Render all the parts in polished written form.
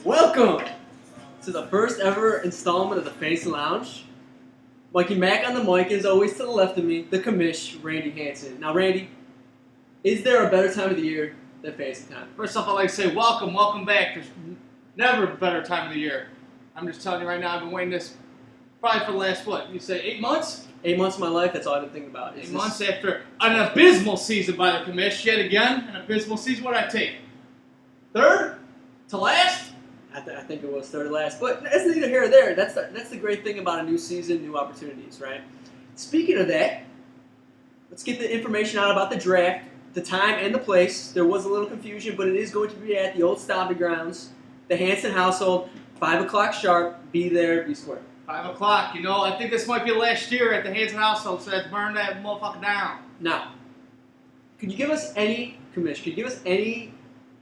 Welcome to the first ever installment of the Fantasy Lounge. Mikey Mack on the mic, is always to the left of me, the commish, Randy Hansen. Now, Randy, is there a better time of the year than fantasy time? First off, I'd like to say welcome back. There's never a better time of the year. I'm just telling you right now, I've been waiting this probably for the last, you say 8 months? 8 months of my life, that's all I've been thinking about. 8 months after an abysmal season by the commish. Yet again, an abysmal season. What did I take? Third? To last? I think it was third last, but it's neither here or there. That's the great thing about a new season, new opportunities, right? Speaking of that, let's get the information out about the draft, the time and the place. There was a little confusion, but it is going to be at the old stomping grounds, the Hansen household, 5 o'clock sharp. Be there, be square. 5 o'clock. You know, I think this might be last year at the Hansen household, so let's burn that motherfucker down. Now, could you give us any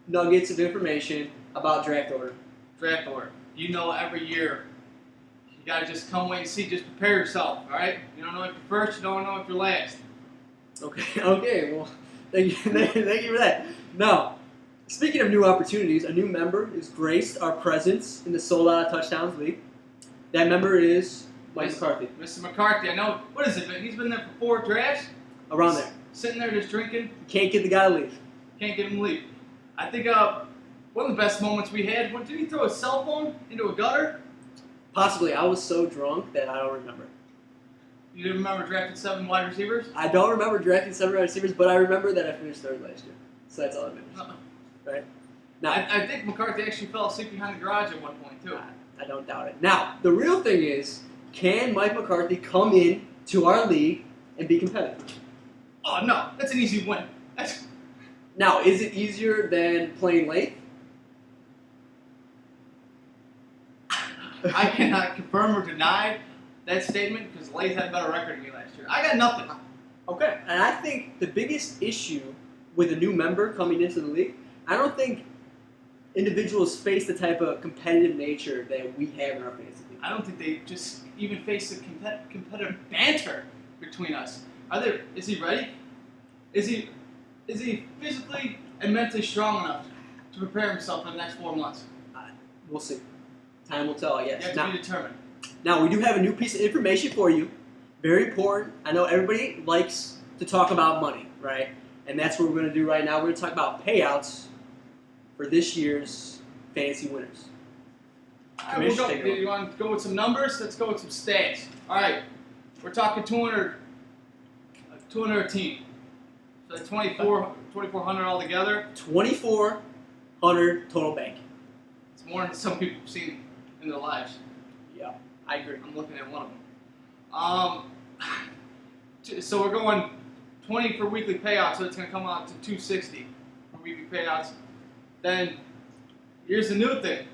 nuggets of information about draft order? Draft order. You know, every year, you gotta just come wait and see. Just prepare yourself, all right? You don't know if you're first, you don't know if you're last. Okay. Well, thank you for that. Now, speaking of new opportunities, a new member has graced our presence in the Sold Out Touchdowns League. That member is Mike McCarthy. Mr. McCarthy, I know. What is it, man? He's been there for 4 drafts. Around there. Sitting there just drinking. You can't get the guy to leave. Can't get him to leave. I think one of the best moments we had, did he throw his cell phone into a gutter? Possibly. I was so drunk that I don't remember. You didn't remember drafting 7 wide receivers? I don't remember drafting 7 wide receivers, but I remember that I finished third last year. So that's all that matters. Right? Now, I think McCarthy actually fell asleep behind the garage at one point, too. I don't doubt it. Now, the real thing is, can Mike McCarthy come in to our league and be competitive? Oh, no. That's an easy win. Now, is it easier than playing late? I cannot confirm or deny that statement because Lathe had a better record than me last year. I got nothing. Okay. And I think the biggest issue with a new member coming into the league, I don't think individuals face the type of competitive nature that we have in our fantasy league. I don't think they just even face the competitive banter between us. Is he ready? Is he physically and mentally strong enough to prepare himself for the next 4 months? We'll see. Time will tell, I guess. You have to be determined. Now, we do have a new piece of information for you. Very important. I know everybody likes to talk about money, right? And that's what we're going to do right now. We're going to talk about payouts for this year's fantasy winners. You want to go with some numbers? Let's go with some stats. All right. We're talking 200 a team. So 2,400 altogether. 2,400 total bank. It's more than some people have seen in their lives. Yeah, I agree. I'm looking at one of them. So we're going 20 for weekly payouts, so it's going to come out to 260 for weekly payouts. Then here's the new thing.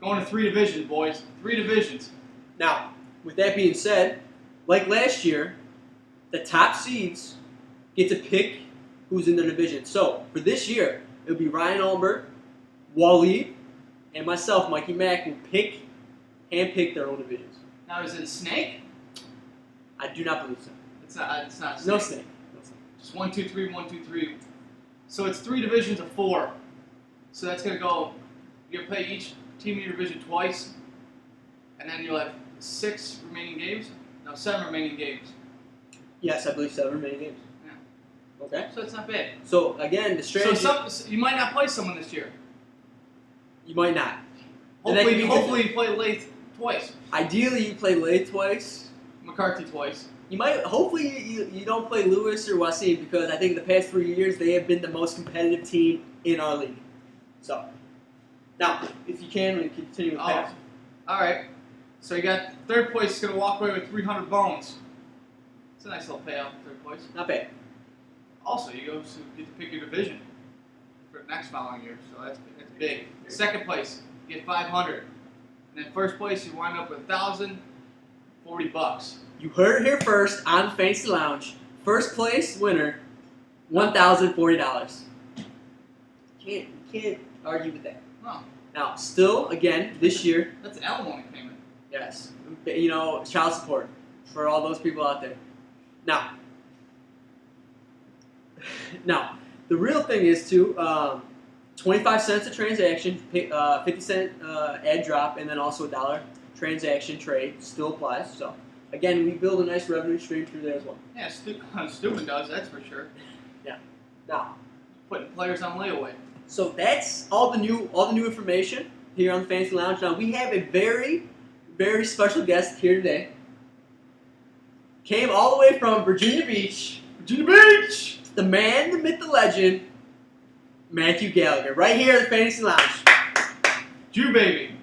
Going to 3 divisions, boys. 3 divisions. Now, with that being said, like last year, the top seeds get to pick who's in the division. So, for this year, it'll be Ryan Albert, Waleed, and myself, Mikey Mack, will handpick their own divisions. Now, is it a snake? I do not believe so. It's not a snake. No snake. Just 1, 2, 3, 1, 2, 3. So it's 3 divisions of 4. So that's going to go, you're going to play each team in your division twice, and then you'll have 6 remaining games. No, 7 remaining games. Yes, I believe 7 remaining games. Yeah. Okay. So it's not bad. So, again, the strategy... So you might not play someone this year. You might not. Hopefully you play Lathe twice. Ideally, you play Lathe twice. McCarthy twice. You might. Hopefully, you don't play Lewis or Wasim because I think the past 3 years they have been the most competitive team in our league. So, now if you can, we can continue with pass. All right. So you got third place is going to walk away with 300 bones. It's a nice little payout for third place. Not bad. Also, you get to pick your division for the next following year, so that's big. Second place, you get 500. And then first place, you wind up with $1,040. You heard it here first on Fantasy Lounge. First place winner, $1,040. Can't argue with that. No. Now, still, again, this year, That's an alimony payment. yes, you know, child support for all those people out there. Now, the real thing is too, 25 cents a transaction, 50-cent ad drop, and then also $1 transaction trade still applies. So, again, we build a nice revenue stream through there as well. Yeah, Steuben does, that's for sure. Now, Putting players on layaway. so that's all the new information here on the Fantasy Lounge. Now, we have a very, very special guest here today. Came all the way from Virginia Beach. Virginia Beach! The man, the myth, the legend, Matthew Gallagher, right here at the Fantasy Lounge. Jew baby.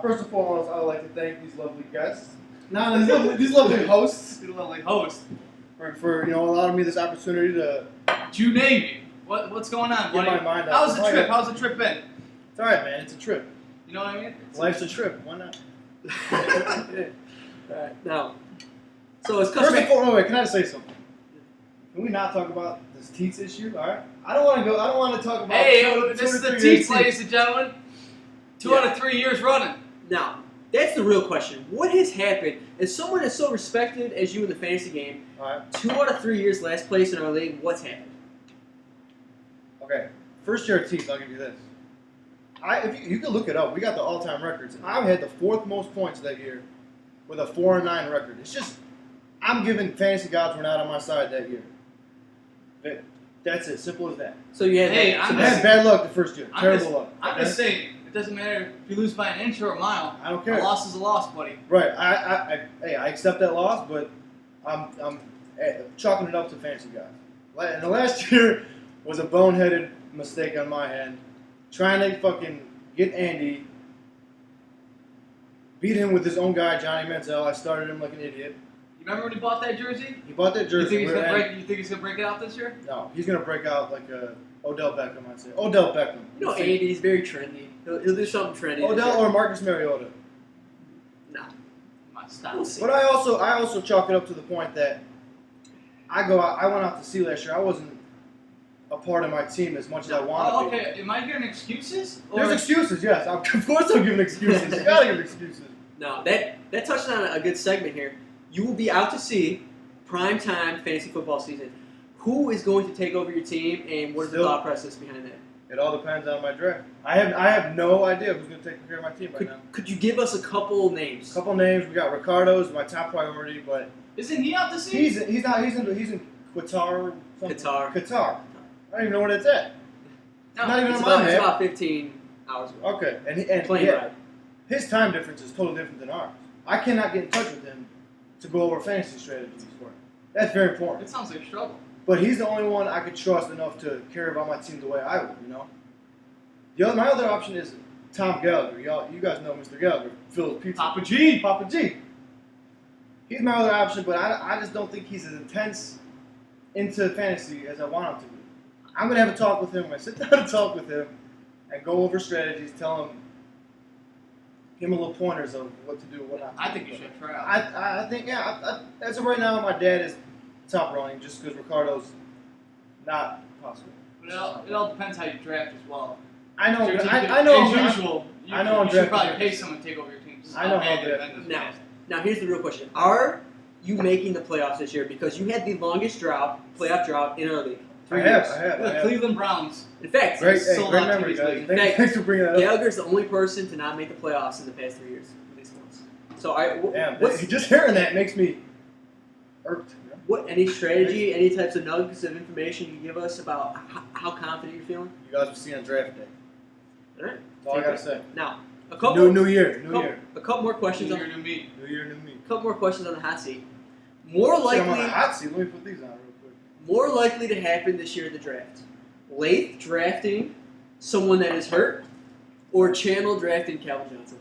First and foremost, I would like to thank these lovely guests. These lovely hosts Good lovely host. for allowing me this opportunity to Jew Navy. What's going on, get buddy? my mind out. How's the trip? How's the trip been? It's alright, man. It's a trip. You know what I mean? Life's a trip. Why not? Alright, now, so it's First and foremost, wait, can I say something? Can we not talk about this Teats issue? Alright? I don't want to talk about Hey, two this to is the 3 Teats, years. ladies and gentlemen. 2 out of 3 years running. Now, that's the real question. What has happened? As someone that's so respected as you in the fantasy game, Alright. 2 out of 3 years last place in our league, what's happened? Okay. First year at Teats, I'll give you this. If you can look it up, we got the all-time records. And I had the 4th most points that year with a 4-9 record. It's just, I'm giving fantasy gods were not on my side that year. That's it. Simple as that. So you had Hey, that. I'm so I that's- had bad luck the first year. I'm Terrible just- luck. I'm okay? just saying, it doesn't matter if you lose by an inch or a mile. I don't A care. loss is a loss, buddy. Right. I accept that loss, but I'm chalking it up to fantasy guys. And the last year was a boneheaded mistake on my end. Trying to fucking get Andy, beat him with his own guy, Johnny Manziel. I started him like an idiot. You remember when he bought that jersey? He bought that You jersey. think he's gonna break it out this year? No, he's gonna break out like Odell Beckham. I'd say Odell Beckham. You know, Andy's very trendy. He'll do something trendy. this Odell year. or Marcus Mariota. No. Come on, stop. We'll see. But I also chalk it up to the point that I went out to sea last year. I wasn't a part of my team as much as I wanted Oh, to be. okay. Am I hearing excuses? There's excuses, yes. Of course I'm giving excuses. You gotta give excuses. No, that touched on a good segment here. You will be out to sea, prime time fantasy football season. Who is going to take over your team, and what is the Still- thought process behind that? It all depends on my draft. I have no idea who's gonna take care of my team right now. Could you give us a couple names? A couple names. We got Ricardo's my top priority, but Isn't he out to sea? he's in Qatar. Something. Qatar. Qatar. I don't even know where that's at. No. Not even It's on my about, it's map. about 15 hours away. Okay, and Plane yeah, ride. his time difference is totally different than ours. I cannot get in touch with him to go over fantasy strategies for him. That's very important. It sounds like a struggle. But he's the only one I could trust enough to care about my team the way I would, you know? My other option is Tom Gallagher. You guys know Mr. Gallagher, Phil's Pizza. Papa G. Papa G. He's my other option, but I just don't think he's as intense into fantasy as I want him to be. I'm going to have a talk with him. I'm going to sit down and talk with him and go over strategies, give him a little pointers of what to do, what not to do. I think you should try out. I think, as of right now, my dad is top running just because Ricardo's not possible. But it all depends how you draft as well. I know. As I know. usual, I know I'm you should drafting probably players. pay someone to take over your team. I know how How I'm drafting Now, now here's the real question: are you making the playoffs this year? Because you had the longest playoff drought in our league. I have. The Cleveland Browns. In fact, Great sold out memory, to these guys. leagues. Thanks for bringing that up. Gallagher's the only person to not make the playoffs in the past 3 years, at least once. So, Damn, what's, just hearing that makes me irked. You know? what any strategy, any types of nuggets of information you can give us about how confident you're feeling? You guys will see on draft day. All right. That's all I gotta say. Now, a couple New year. a couple more questions. You're to me. New year, new me. A couple more questions on the hot seat. More See, I'm on likely, the hot seat. Let me put these on real quick. more likely to happen this year in the draft. Lath drafting someone that is hurt, or Channel drafting Calvin Johnson.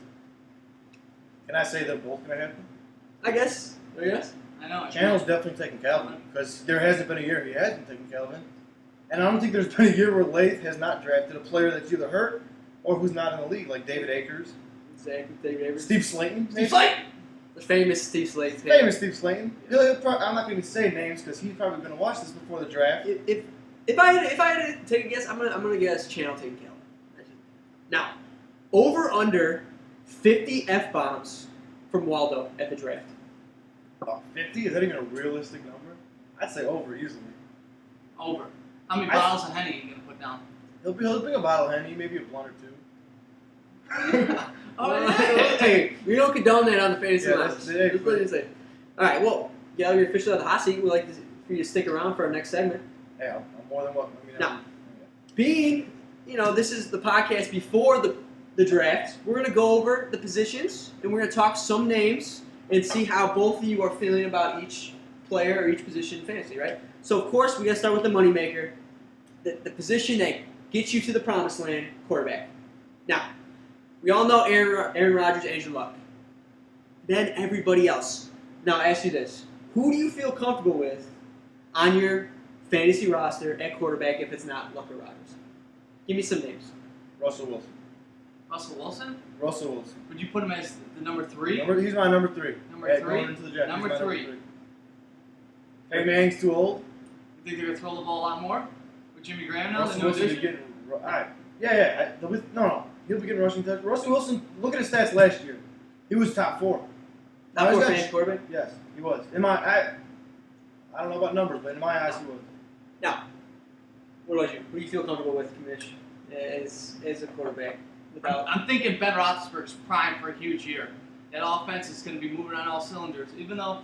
Can I say they're both gonna happen? I guess. I know. Channel's definitely taking Calvin because there hasn't been a year he hasn't taken Calvin, and I don't think there's been a year where Lath has not drafted a player that's either hurt or who's not in the league, like David Akers, Exactly. David Avery. Steve Slayton. Steve Slate. The famous Steve Slade. Famous Steve Slayton. I'm not going to say names because he's probably going to watch this before the draft. If I had to take a guess, I'm gonna guess Channel taking Calvin. Now, over under 50 F-bombs from Waldo at the draft. 50? Is that even a realistic number? I'd say over easily. Over. How many bottles of Henny are you going to put down? He'll bring a bottle of Henny, maybe a blunt or two. Hey, we don't condone that on the fantasy Yeah, lounge. that's Just what you say. All right, well, Gallagher, you're officially on the hot seat. We'd like for you to stick around for our next segment. Hey, I'm more than welcome. Now, being, this is the podcast before the draft, we're going to go over the positions, and we're going to talk some names and see how both of you are feeling about each player or each position in fantasy, right? So, of course, we got to start with the moneymaker, the position that gets you to the promised land, quarterback. Now, we all know Aaron Rodgers, Andrew Luck. Then everybody else. Now, I ask you this. Who do you feel comfortable with on your fantasy roster at quarterback if it's not Luck or Rodgers? Give me some names. Russell Wilson. Russell Wilson? Russell Wilson. Would you put him as the number 3? He's my number 3. Number 3? Going into the draft, Number he's my 3. Hey, Manning's too old. You think they're going to throw the ball a lot more? With Jimmy Graham now? Russell Wilson be getting. No. He'll be getting rushing touch. Russell Wilson, look at his stats last year. He was top 4. Top he's 4 got- fantasy quarterback? Yes, he was. I don't know about numbers, but in my eyes, he was. Now, what about you? Who do you feel comfortable with, Commish, as a quarterback? Without I'm thinking Ben Roethlisberger's prime for a huge year. That offense is going to be moving on all cylinders. Even though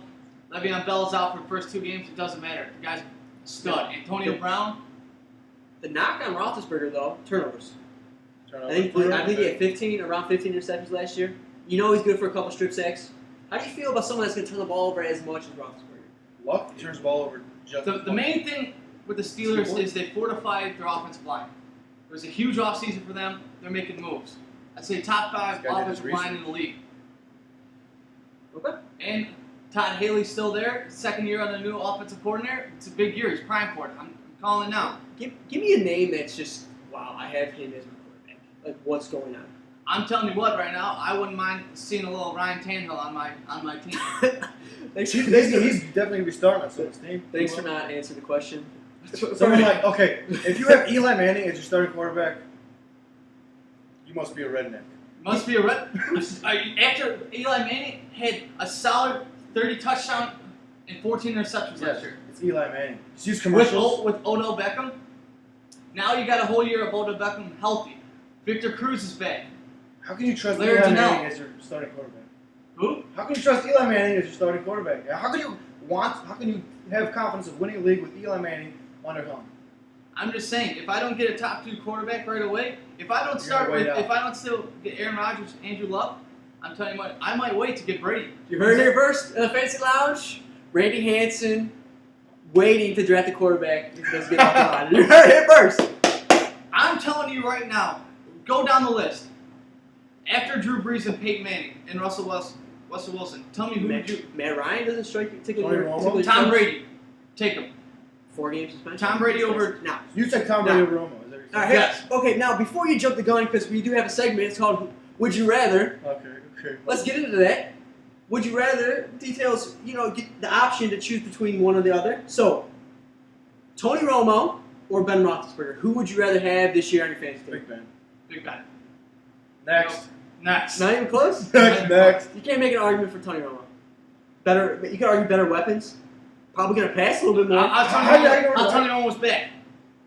Le'Veon Bell's out for the first 2 games, it doesn't matter. The guy's a stud. Antonio Brown. The knock on Roethlisberger, though, turnovers. Turnover. I think he had around 15 interceptions last year. You know he's good for a couple strip sacks. How do you feel about someone that's going to turn the ball over as much as Roethlisberger? Luck turns the ball over just. The main thing with the Steelers is they fortified their offensive line. It was a huge offseason for them. They're making moves. I'd say top 5 This guy did offensive his line in the league. Okay. And Todd Haley's still there. Second year on the new offensive coordinator. It's a big year. He's prime for it. I'm calling it now. Give me a name that's just, wow, I have him as my quarterback. Like, what's going on? I'm telling you what, right now, I wouldn't mind seeing a little Ryan Tannehill on my team. He's He's definitely going to be starting on someone's team. Thanks for not answering the question. Someone like, okay, if you have Eli Manning as your starting quarterback, you must be a redneck. Must be a red. After Eli Manning had a solid 30 touchdown and 14 interceptions last year. It's Eli Manning. Just use commercials. With Odell Beckham. Now you got a whole year of Odell Beckham healthy. Victor Cruz is back. How can you trust Larry Eli Donnell. Manning as your starting quarterback? Who? How can you trust Eli Manning as your starting quarterback? How can you have confidence of winning a league with Eli Manning on their helm? I'm just saying, if I don't get a top 2 quarterback right away, if I don't still get Aaron Rodgers, Andrew Luck, I'm telling you what, I might wait to get Brady. You heard it here first in the Fancy Lounge. Randy Hansen waiting to draft the quarterback if he doesn't get off the line. You heard it first. I'm telling you right now, go down the list. After Drew Brees and Peyton Manning and Russell Wilson, tell me who would you... Matt Ryan doesn't strike you Tony particularly. Romo? Tom Brady. Take him. 4 games suspension. Tom Brady over... Now. You take Tom Brady over Romo. Is that what you're saying? All right, Yes. Okay, now before you jump the gun, because we do have a segment, it's called Would You Rather. Okay. Let's get into that. Would you rather details, get the option to choose between one or the other. So, Tony Romo or Ben Roethlisberger, who would you rather have this year on your fantasy team? Big Ben. Big Ben. Next. Next. Not even close? Next. You can't make an argument for Tony Romo. You can argue better weapons. Probably going to pass a little bit more. I'll tell you almost back.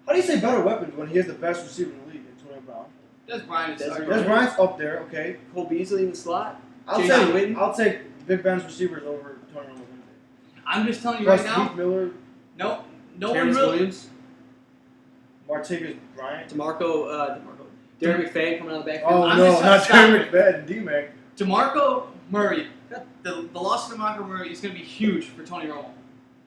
How do you say better weapons when he has the best receiver in the league, Antonio Brown? Des Bryant is Des Des Bryant's up there, okay. Cole Beasley in the slot. I'll Jason Witten. take Big Ben's receivers over Tony Romo. I'm just telling you right Plus now. Heath Miller, No one Terrence really. Williams. Martavis Bryant. Derek McFadden coming out of the backfield. Oh I'm no, just not stop Terry it. McFadden, D-Mac. DeMarco Murray. The loss of DeMarco Murray is going to be huge for Tony Romo.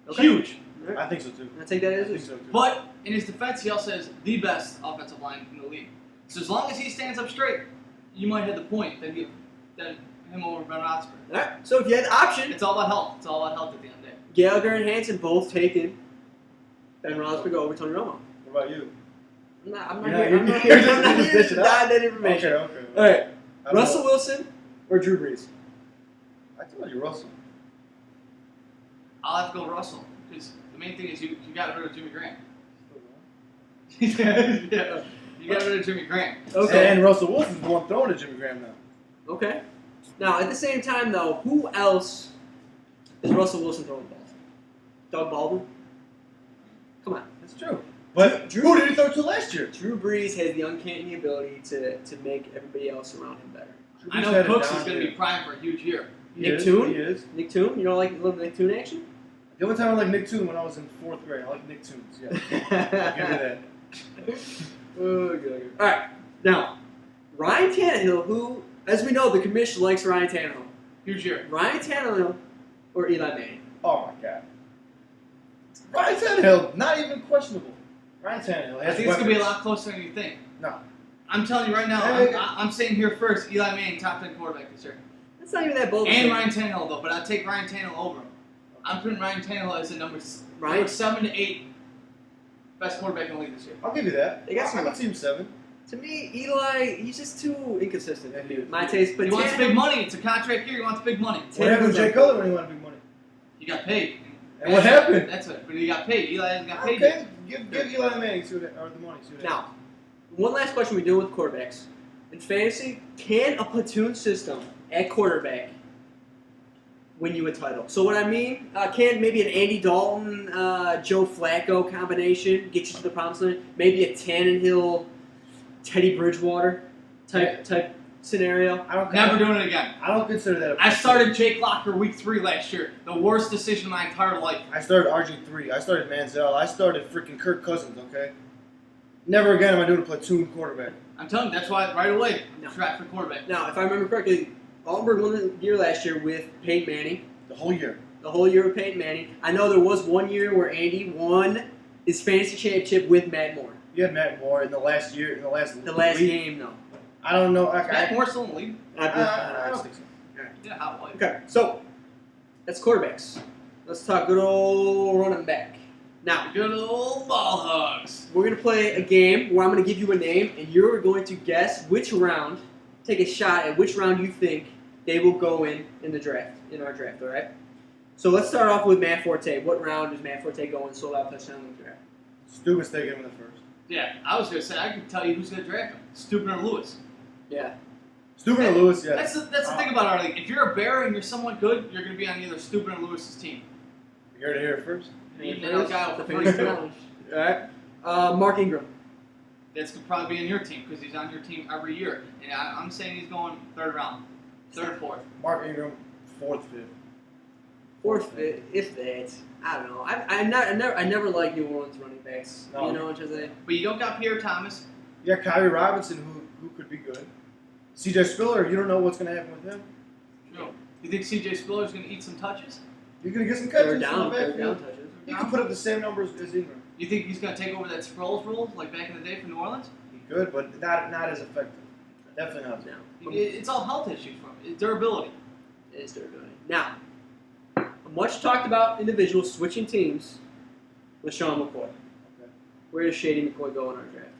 Okay. Huge. I think so too. I take that I as think is. so too. But in his defense, he also has the best offensive line in the league. So as long as he stands up straight, you might have the point that him over Ben Roethlisberger. All right. So if you had the option, It's all about health. It's all about health at the end of the day. Gallagher and Hansen both taken Ben Roethlisberger over Tony Romo. What about you? I'm not You're here. not- I'm not you're here. I'm not just here dishing to out? dive that information. Okay. All right. I don't Russell know. Wilson or Drew Brees? I told you Russell. I'll have to go Russell because the main thing is you got rid of Jimmy Graham. Yeah. You You got rid of Jimmy Graham. Okay. And Russell Wilson's the one throwing to Jimmy Graham now. Okay. Now, at the same time, though, who else is Russell Wilson throwing the ball to? Doug Baldwin? Come on. That's true. But who did he throw to last year? Drew Brees has the uncanny ability to make everybody else around him better. I know Cooks is going to be primed for a huge year. Nick Toon? He is. Nick Toon? You don't like a little Nick Toon action? The only time I like Nick Toon when I was in 4th grade. I like Nick Toons. Yeah. I'll give you that. Oh, good. All right. Now, Ryan Tannehill, who, as we know, the commission likes Ryan Tannehill. Huge year. Ryan Tannehill or Eli Manning? Oh, my God. Ryan Tannehill, not even questionable. Ryan Tannehill. I think it's going to be a lot closer than you think. No. I'm telling you right now, I'm saying here first, Eli Manning, top 10 quarterback this year. That's not even that bold. And Ryan Tannehill, though, but I'll take Ryan Tannehill over him. I'm putting Ryan Tannehill as a number 7 to 8 best quarterback in the league this year. I'll give you that. They got some- I'm team 7. To me, Eli, he's just too inconsistent. My taste. But He wants Tannehill- big money. It's a contract year. He wants big money. What happened to Jay Cutler when he wanted big money? He got paid. And what happened? That's it. But he got paid. Eli hasn't got paid Okay, yet. give Eli Manning or the money. See what Now, one last question we deal with quarterbacks. In fantasy, can a platoon system at quarterback win you a title? So what I mean, can maybe an Andy Dalton, Joe Flacco combination get you to the promised land? Maybe a Tannehill, Teddy Bridgewater type scenario? Never doing it again. I don't consider that. I started Jake Locker week 3 last year. The worst decision of my entire life. I started RG3. I started Manziel. I started freaking Kirk Cousins. Okay. Never again am I doing a platoon quarterback. I'm telling you, that's why right away, No. track for quarterback. Now, if I remember correctly, Auburn won the year last year with Peyton Manning. The whole year. The whole year with Peyton Manning. I know there was one year where Andy won his fantasy championship with Matt Moore. You had Matt Moore in the last year. In the last The game, though. I don't know. Matt Moore still in the league? I don't think so. Yeah, how like? Okay, so that's quarterbacks. Let's talk good old running back. Now, Good old ball hugs. we're going to play a game where I'm going to give you a name, and you're going to guess which round, take a shot at which round you think they will go in the draft, in our draft, all right? So let's start off with Matt Forte. What round does Matt Forte go in sold out touchdown in the draft? Stupid's taking him in the first. Yeah, I was gonna say I could tell you who's gonna draft him. Stupid or Lewis. Yeah. Stupid or Lewis, yeah. That's the thing about our league. If you're a Bear and you're somewhat good, you're gonna be on either Stupid or Lewis's team. You heard it here first. Even the guy with the First 32. round. All right. Mark Ingram. That's could probably be in your team because he's on your team every year. And I'm saying he's going 3rd round, 3rd, 4th. Mark Ingram, 4th, 5th. Fourth, if that. I don't know. I never liked New Orleans running backs. No. You know what I'm saying? But you don't got Pierre Thomas. You got Kyrie Robinson, who could be good. CJ Spiller, you don't know what's going to happen with him. No. You think C.J. Spiller's gonna eat some touches? You're going to get some They're catches from down. the They're backfield. down touches. He can put up the same numbers as Ingram. You think he's gonna take over that Sproles role like back in the day for New Orleans? He could, but not as effective. Definitely not. No. It's all health issues from it. It's durability. It is durability. Now, a much talked about individual switching teams. LaShawn McCoy. Okay. Where does Shady McCoy go in our draft?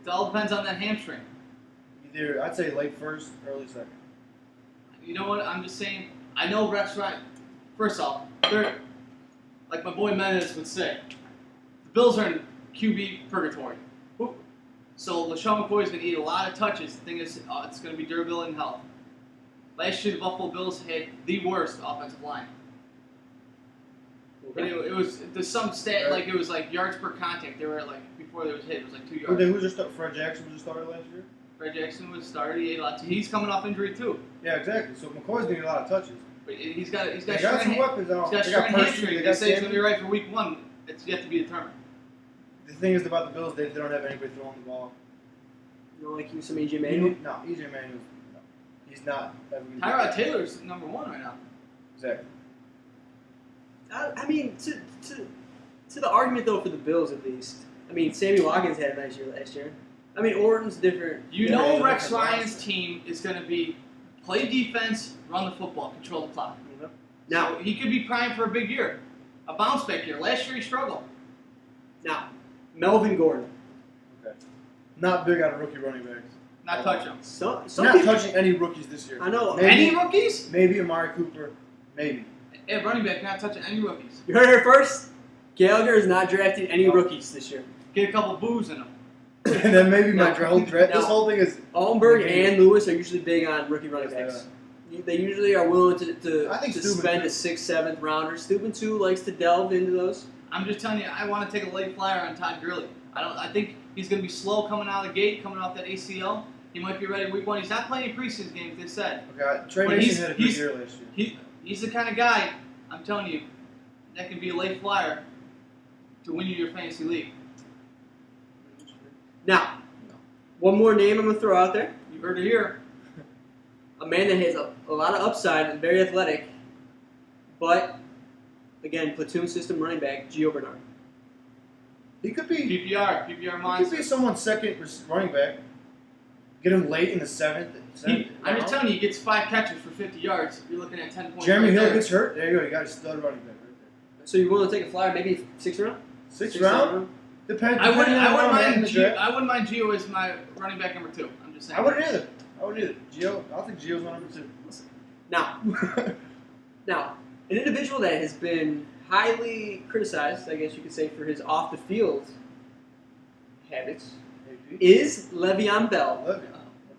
It all depends on that hamstring. Either I'd say late first, early second. You know what? I'm just saying. I know Rex Ryan. First off, they're like my boy Menace would say. The Bills are in QB purgatory. So LaShawn McCoy is going to eat a lot of touches. The thing is, it's going to be durability and health. Last year, the Buffalo Bills had the worst offensive line. And it was there's some stat like it was like yards per contact. They were like before they was hit, it was like 2 yards. Who's your Fred Jackson was your starter last year? Fred Jackson was started. He ate a lot. He's coming off injury too. Yeah, exactly. So McCoy's getting a lot of touches. But he's got They got strained some weapons. He's got They strained Percy, hamstring. They got say it's going to be Sammy. right for week 1. It's yet to be determined. The thing is about the Bills, they don't have anybody throwing the ball. You don't like you some EJ Manuel? No, EJ Manuel. No. He's not. Tyrod Taylor's number 1 right now. Exactly. I mean, to the argument though for the Bills at least. I mean, Sammy Watkins had a nice year last year. I mean, Orton's different. You know Rex Ryan's team is going to be play defense, run the football, control the clock. Now, So he could be primed for a big year, a bounce back year. Last year he struggled. Melvin Gordon. Okay. Not big on rookie running backs. Not touch him. Some Not people, touching any rookies this year. I know. Maybe- Any rookies? Maybe Amari Cooper. Maybe. At running back, not touching any rookies. You heard it here first. Gallagher is not drafting any rookies this year. Get a couple boos in them. and then maybe my Now- whole draft. This now- whole thing is. Allenberg Maybe. and Lewis are usually big on rookie running Yes, backs. They usually are willing to I think Steuben spend too. a 6th, 7th rounder. Steuben too likes to delve into those. I'm just telling you, I want to take a late flyer on Todd Gurley. I think he's going to be slow coming out of the gate, coming off that ACL. He might be ready week 1. He's not playing in preseason games, they said. Okay, Trey But Mason had a good year last year. He's the kind of guy, I'm telling you, that can be a late flyer to win you your fantasy league. Now, one more name I'm going to throw out there. You heard it here. A man that has a lot of upside and very athletic, but, again, platoon system running back, Gio Bernard. He could be. PPR He could monster. be someone's second running back. Get him late in the seventh. I'm just telling you, he gets 5 catches for 50 yards. You're looking at 10 points. Jeremy right Hill there. gets hurt. There you go. You got a stud running back right there. So you're willing to take a flyer, maybe 6th round? Sixth 6th, round. Depends. I wouldn't mind the draft. I wouldn't mind Gio as my running back number 2. I'm just saying. I wouldn't either. Gio. I think Gio's my number 2. Now, an individual that has been highly criticized, I guess you could say, for his off-the-field habits is Le'Veon Bell,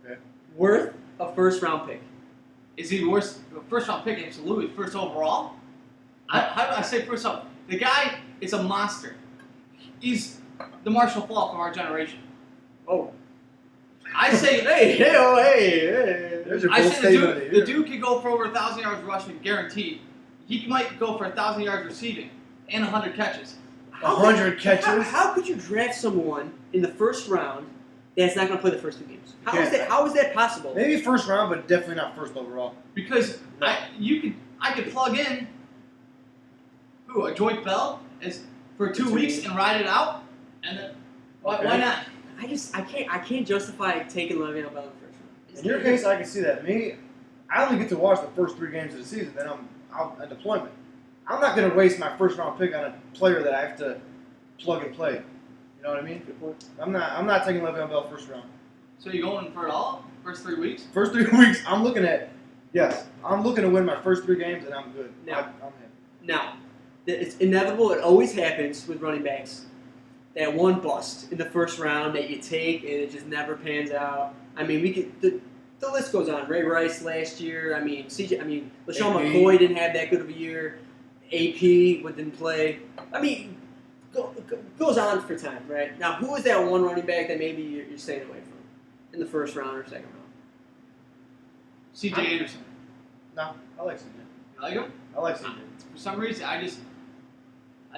Okay. worth a first-round pick. Is he worse? First round pick, absolutely. First overall? How do I say first off? The guy is a monster. He's the Marshall Faulk of our generation. Oh. I say, Hey. There's your I bold say statement of the the year. dude could go for over 1,000 yards rushing, guaranteed. He might go for 1,000 yards receiving and 100 catches. 100 catches. How could you draft someone in the first round that's not going to play the first 2 games? How is Okay. that? How is that possible? Maybe first round, but definitely not first overall. Because No. I could plug in a Joy Bell for 2 weeks and ride it out, and then why not? I can't justify taking Le'Veon Bell in the first round. In your case, I can see that. Me, I only get to watch the first 3 games of the season. Then I'm out at deployment. I'm not going to waste my first round pick on a player that I have to plug and play. You know what I mean? Good point. I'm not taking Le'Veon Bell first round. So you going for it all? First 3 weeks? First 3 weeks, I'm looking to win my first 3 games, and I'm good. Now- I'm happy. Now, it's inevitable. It always happens with running backs. That one bust in the first round that you take and it just never pans out. I mean, the list goes on. Ray Rice last year. LaShawn AP. McCoy didn't have that good of a year. AP didn't play. Goes on for time, right? Now, who is that one running back that maybe you're staying away from in the first round or second round? C.J. Anderson. No, I like CJ. You like him? I like CJ. For some reason, I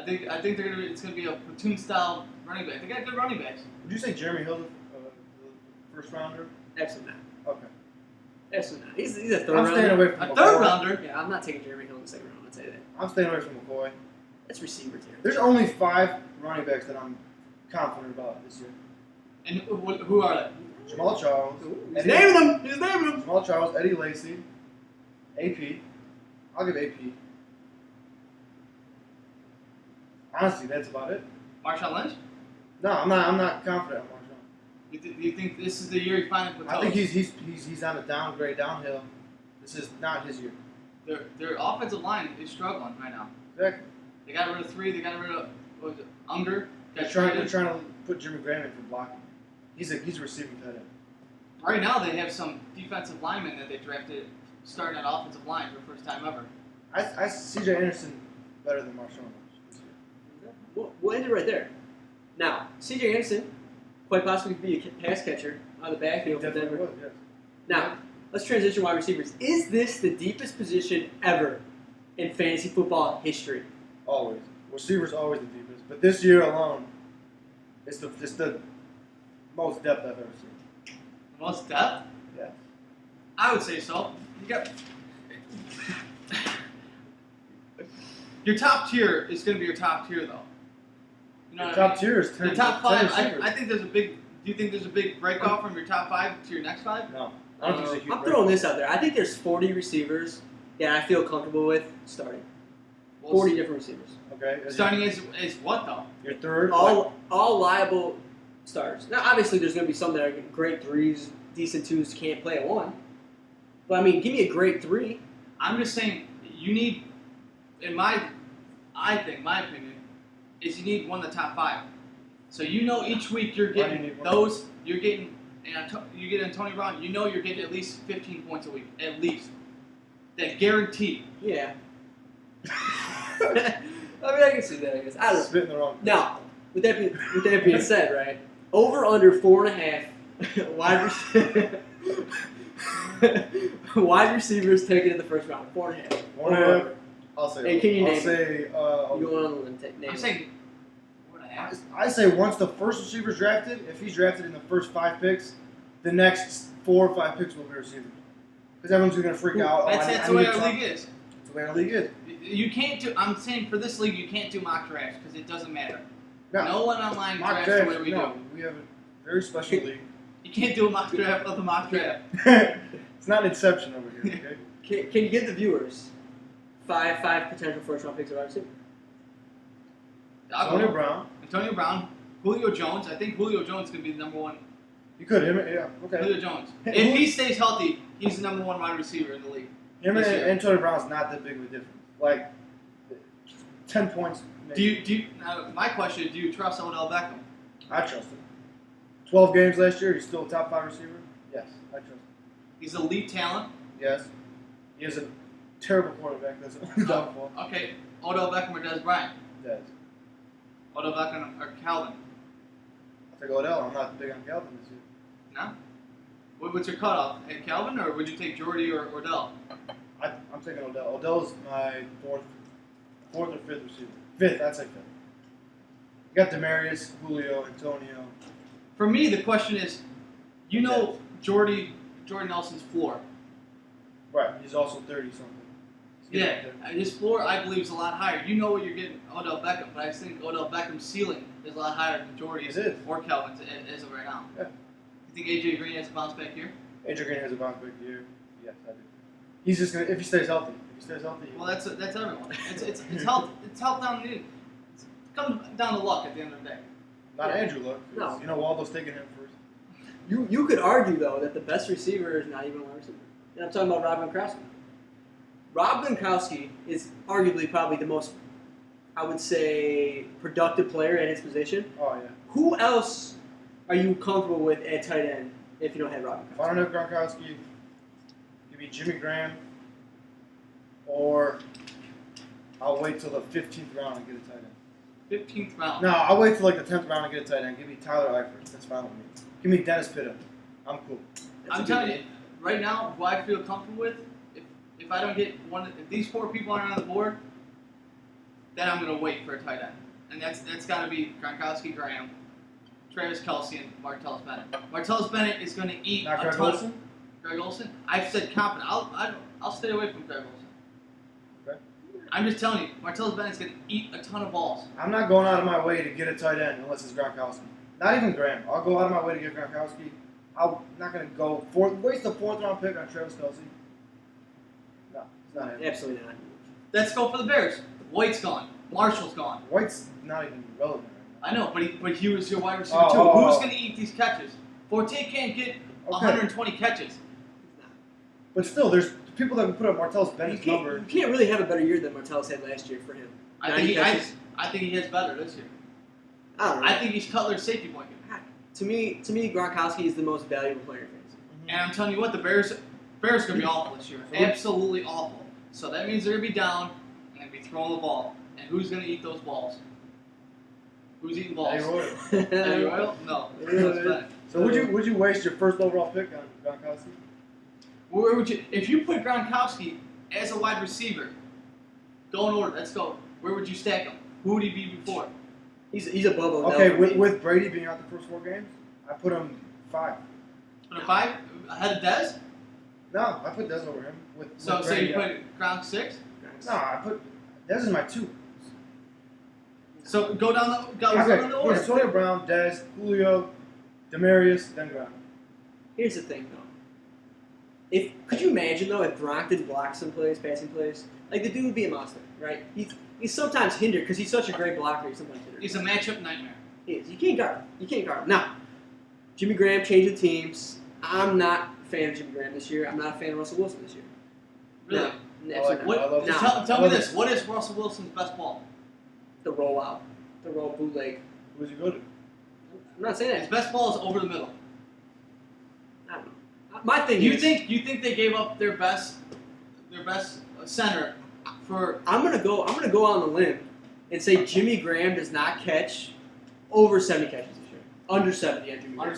think it's gonna be a platoon style running back. They got good running backs. Would you say Jeremy Hill, the first rounder? Absolutely not. Okay. Absolutely not. He's a third I'm rounder. staying away from A McCoy. third rounder. Yeah, I'm not taking Jeremy Hill in the second round. I'll tell you that. I'm staying away from McCoy. That's receiver territory. There's only 5 running backs that I'm confident about this year. And who are they? Jamal Charles. He's naming them. He's naming them. Jamal Charles, Eddie Lacy, AP. I'll give AP. Honestly, that's about it. Marshawn Lynch. No, I'm not confident on Marshawn. Do you think this is the year he finally puts I think he's on a downhill. This is not his year. Their offensive line is struggling right now. Exactly. They got rid of 3. They got rid of what was it, Unger. They're Got trying traded. to put Jimmy Graham in for blocking. He's a receiving tight end. Right now, they have some defensive linemen that they drafted starting at offensive line for the first time ever. I see CJ Anderson better than Marshawn Lynch this year. We'll end it right there. Now, C.J. Anderson quite possibly could be a pass catcher on the backfield for Definitely Denver. would, yes. Now, let's transition wide receivers. Is this the deepest position ever in fantasy football history? Always. Receivers always the deepest. But this year alone, it's the most depth I've ever seen. The most depth? Yeah. I would say so. You got your top tier is going to be your top tier, though. You know The what I mean? top tier is 10. The top 10 5. receivers. I think there's a big. Do you think there's a big breakoff from your top 5 to your next 5? No. I don't think it's a huge I'm throwing this out there. I think there's 40 receivers that I feel comfortable with starting. 40 different receivers. Okay. Starting is what though? Your third. All liable starters. Now, obviously, there's going to be some that are great 3s, decent 2s, can't play at 1. But, I mean, give me a great 3. I'm just saying you need, my opinion, is you need one of the top 5. So you know each week you're getting those. You get Antonio Brown. You know you're getting at least 15 points a week, at least. That guaranteed. Yeah. I mean, I can see that. I guess I don't know. Spitting the wrong. Now, with that being said, right? Over under 4.5 wide receivers taken in the first round. 4.5. 4.5. I'll say. Hey, can you name it? You going on the limb? Name I'm it. saying 4.5. I say once the first receiver's drafted, if he's drafted in the first 5 picks, the next 4 or 5 picks will be receivers. Because everyone's going to freak out. That's the way our league is. That's the way our league is. You can't do. I'm saying for this league, you can't do mock drafts because it doesn't matter. No, No one online mock drafts the way draft, we no. do. We have a very special league. You can't do a mock draft of the mock draft. It's not Inception over here, okay? Can you give the viewers five potential first round picks of wide receiver? Antonio Brown, Julio Jones. I think Julio Jones is going to be the number 1. You could, yeah, okay. Julio Jones. If he stays healthy, he's the number 1 wide receiver in the league. Him and Antonio Brown's not that big of a difference. Like, 10 points. Maybe. My question is, do you trust Odell Beckham? I trust him. 12 games last year, he's still a top 5 receiver? Yes, I trust him. He's elite talent. Yes. He is a terrible quarterback. That's a downfall. Okay, Odell Beckham or Des Bryant? Yes. Odell Beckham or Calvin? I'll take Odell. I'm not big on Calvin this year. No? What's your cutoff? Hey, Calvin, or would you take Jordy or Odell? I'm taking Odell. Odell's my fourth or fifth receiver. Fifth, I'd say fifth. You got Demarius, Julio, Antonio. For me, the question is, you know Jordy Nelson's floor. Right. He's also 30-something. Yeah, his floor, I believe, is a lot higher. You know what you're getting, Odell Beckham, but I think Odell Beckham's ceiling is a lot higher than Jordy's or Calvin's as of right now. Yeah. You think AJ Green has a bounce back here? AJ Green has a bounce back year. Yes, I do. He's just gonna if he stays healthy. Well, that's everyone. It's health. It's health down the. It comes down to luck at the end of the day. Not Andrew Luck. No. You know Waldo's taking him first. You could argue though that the best receiver is not even a wide receiver. And I'm talking about Rob Gronkowski. Rob Gronkowski is arguably probably the most, I would say, productive player at his position. Oh yeah. Who else are you comfortable with at tight end if you don't have Rob Gronkowski? If I don't have Gronkowski, give me Jimmy Graham, or I'll wait till the 15th round and get a tight end. 15th round. No, I'll wait till like the 10th round and get a tight end. Give me Tyler Eifert. That's fine with me. Give me Dennis Pitta. I'm cool. I'm telling you, right now, who I feel comfortable with, if I don't get if these 4 people aren't on the board, then I'm going to wait for a tight end. And that's got to be Gronkowski, Graham, Travis Kelce, and Martellus Bennett. Martellus Bennett is going to eat Not a Greg ton. Olsen? Greg Olsen? I've said confident. I'll stay away from Greg Olsen. Okay. I'm just telling you, Martellus Bennett's going to eat a ton of balls. I'm not going out of my way to get a tight end unless it's Gronkowski. Not even Graham. I'll go out of my way to get Gronkowski. I'm not going to go waste a 4th round pick on Travis Kelce. No, it's not happening. Absolutely not. Let's go for the Bears. White's gone. Marshall's gone. White's not even relevant right I know, but he was your wide receiver Oh, too. oh, Who's oh. going to eat these catches? Forte can't get now. 120 catches. But still, there's people that can put up Martellus You Bennett's number. can't really have a better year than Martellus had last year for him. I 90 catches. think he has better this year. I don't know. I think he's Cutler's safety blanket. To me, Gronkowski is the most valuable player in fantasy. And I'm telling you what, the Bears are going to be awful this year. So- Absolutely awful. So that means they're going to be down and they're going to be throwing the ball. And who's going to eat those balls? Who's eating balls? Eddie Royal. Eddie Royal? No. That's bad. So would you waste your first overall pick on Gronkowski? Where would you, if you put Gronkowski as a wide receiver, go in order. Let's go. Where would you stack him? Who would he be before? He's above Odell. Okay, for me. with Brady being out the first 4 games, I put him 5. Put a 5 ahead of Dez? No, I put Dez over him. So Brady you out. put Gronk 6? No, I put Dez is my 2. So go down the Okay, order. Antonio Brown, Dez, Julio, Demarius, then Gronk. Here's the thing, though. Could you imagine though if Gronk didn't block some plays, passing plays? Like the dude would be a monster, right? He's sometimes hindered because he's such a great blocker. He's sometimes hindered. He's a matchup nightmare. He is. You can't guard him. You can't guard him. Now, Jimmy Graham changing teams. I'm not a fan of Jimmy Graham this year. I'm not a fan of Russell Wilson this year. Really? No, I like absolutely him. I not. love him. No. Tell me this. What is Russell Wilson's best ball? The rollout, the roll bootleg. Who does he go to? I'm not saying His that. best ball is over the middle. I don't know. My thing You is, think they gave up their best center for? I'm gonna go on the limb and say Jimmy Graham does not catch over 70 catches this year. Under 70 at Jimmy Graham.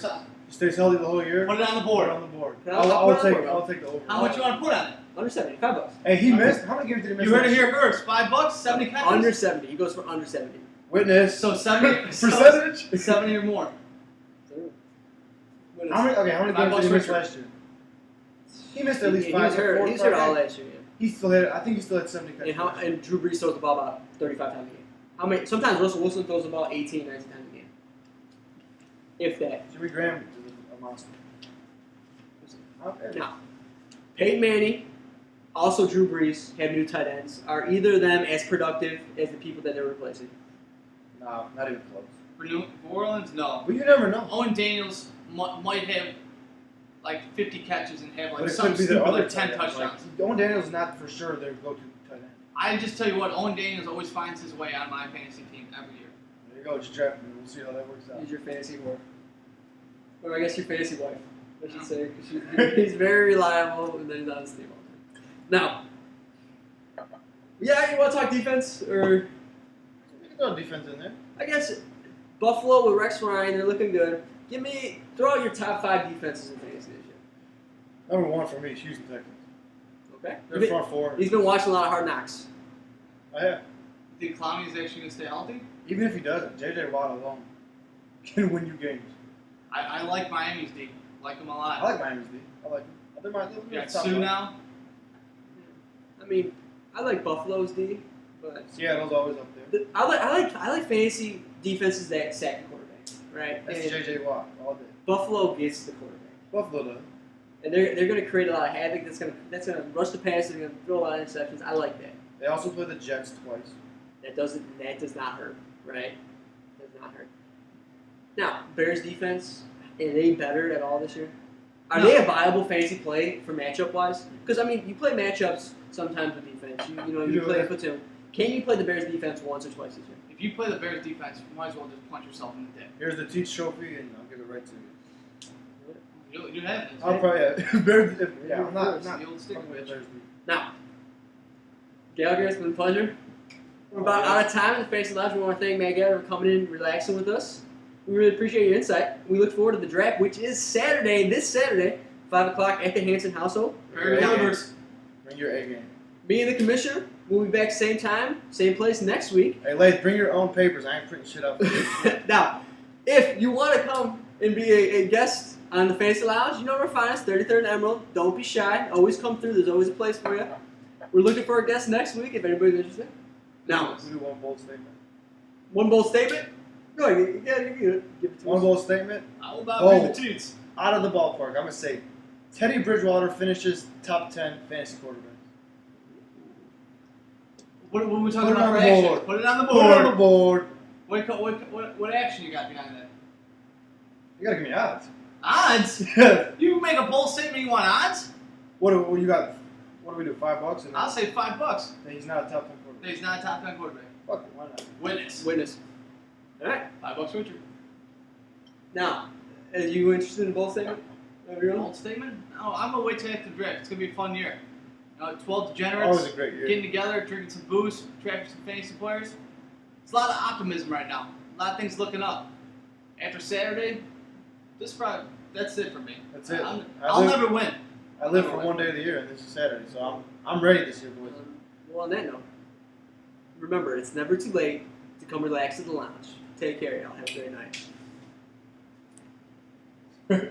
He stays healthy the whole year. Put it on the Put board. it on the board. I'll put it on the board, I'll take the over. How much you want to put on it? Under 70, $5. Hey, he missed. How many games did he miss? You heard it last here year? first. $5, 70 catches. Under 70. He goes for under 70. Witness. So 70 Percentage? 70 or more. How many games did he miss last year? He missed at least He 5. was hurt. He was hurt all last year. Yeah. He still had. I think he still had 70 catches. And Drew Brees throws the ball about 35 times a game. How many? Sometimes Russell Wilson throws the ball 18, 19 times a game. If that. Jimmy Graham is a monster. Okay. Now, Peyton Manning, also Drew Brees, have new tight ends. Are either of them as productive as the people that they're replacing? No, not even close. For New Orleans, no. But you never know. Owen Daniels might have like 50 catches and have But like it some could be the stupid other like 10 tight end. touchdowns. Like, Owen Daniels is not for sure their go-to tight end. I just tell you what, Owen Daniels always finds his way on my fantasy team every year. There you go. Just draft him. We'll see how that works out. He's your fantasy whore. Or I guess your fantasy wife, I should say. Because he's very reliable and then he's on his team all the time. Now, yeah, you want to talk defense? Or You can throw defense in there. I guess Buffalo with Rex Ryan, they're looking good. Throw out your top 5 defenses in fantasy this year. Number 1 for me is Houston Texans. Okay? They're front 4. He's been watching a lot of Hard Knocks. Oh, yeah. You think Clowney is actually going to stay healthy? Even if he doesn't, J.J. Watt alone can win you games. I like Miami's D. Like them a lot. I like Miami's D. I like him. They're my You got Sue now. I mean, I like Buffalo's D, but Seattle's always up there. I like fantasy defenses that sack the quarterback, right? That's And J.J. Watt all day. Buffalo gets the quarterback, Buffalo does. and they're going to create a lot of havoc. That's going to rush the passer. They're going to throw a lot of interceptions. I like that. They also play the Jets twice. That does not hurt, right? Does not hurt. Now, Bears defense, are they better at all this year? Are they a viable fantasy play for matchup wise? Because I mean, you play matchups sometimes with defense. You play a platoon. Can you play the Bears defense once or twice this year? If you play the Bears defense, you might as well just punch yourself in the dick. Here's the Teach Trophy, and I'll give it right to you. You have it. I'll probably Bears. Yeah, I'm not The old stick fucking with bitch. Bears. Now, Gallagher, it's been a pleasure. We're about out of time in the Fantasy Lounge. We want to thank Matt Gallagher for coming in, relaxing with us. We really appreciate your insight. We look forward to the draft, which is this Saturday, 5 o'clock at the Hanson household. Very Universe. Bring your A game. Me and the commissioner will be back same time, same place next week. Hey, Lath, bring your own papers. I ain't printing shit up. Now, if you want to come and be a guest on the Fantasy Lounge, you know where to find us, 33rd and Emerald. Don't be shy. Always come through. There's always a place for you. We're looking for a guest next week if anybody's interested. Now, we do one bold statement. one bold statement. Go ahead. You give it to One us. bold statement. I will not bring the toots. Out of the ballpark, I'm gonna say Teddy Bridgewater finishes top 10 fantasy quarterback. What are we talking Put it about on for the action? board. Put it on the Put it on the board. board. What action you got behind that? You gotta give me odds. Odds? You make a bold statement, you want odds? What do you got? What do we do? $5? And I'll say $5. then he's not a top 10 quarterback. He's not a top 10 quarterback. Fuck it, why not? Witness. All right. $5 Richard. Now, are you interested in a bold statement of your own? Bold statement? No, I'm gonna wait till after the draft. It's gonna be a fun year. 12 degenerates Always a great year. getting together, drinking some booze, drafting some fantasy players. It's a lot of optimism right now. A lot of things looking up. After Saturday, that's it for me. That's it. I'll never win. I live for one day of the year, and this is Saturday, so I'm ready this year, boys. Well, on that note, remember, it's never too late to come relax in the lounge. Take care, y'all. Have a great night.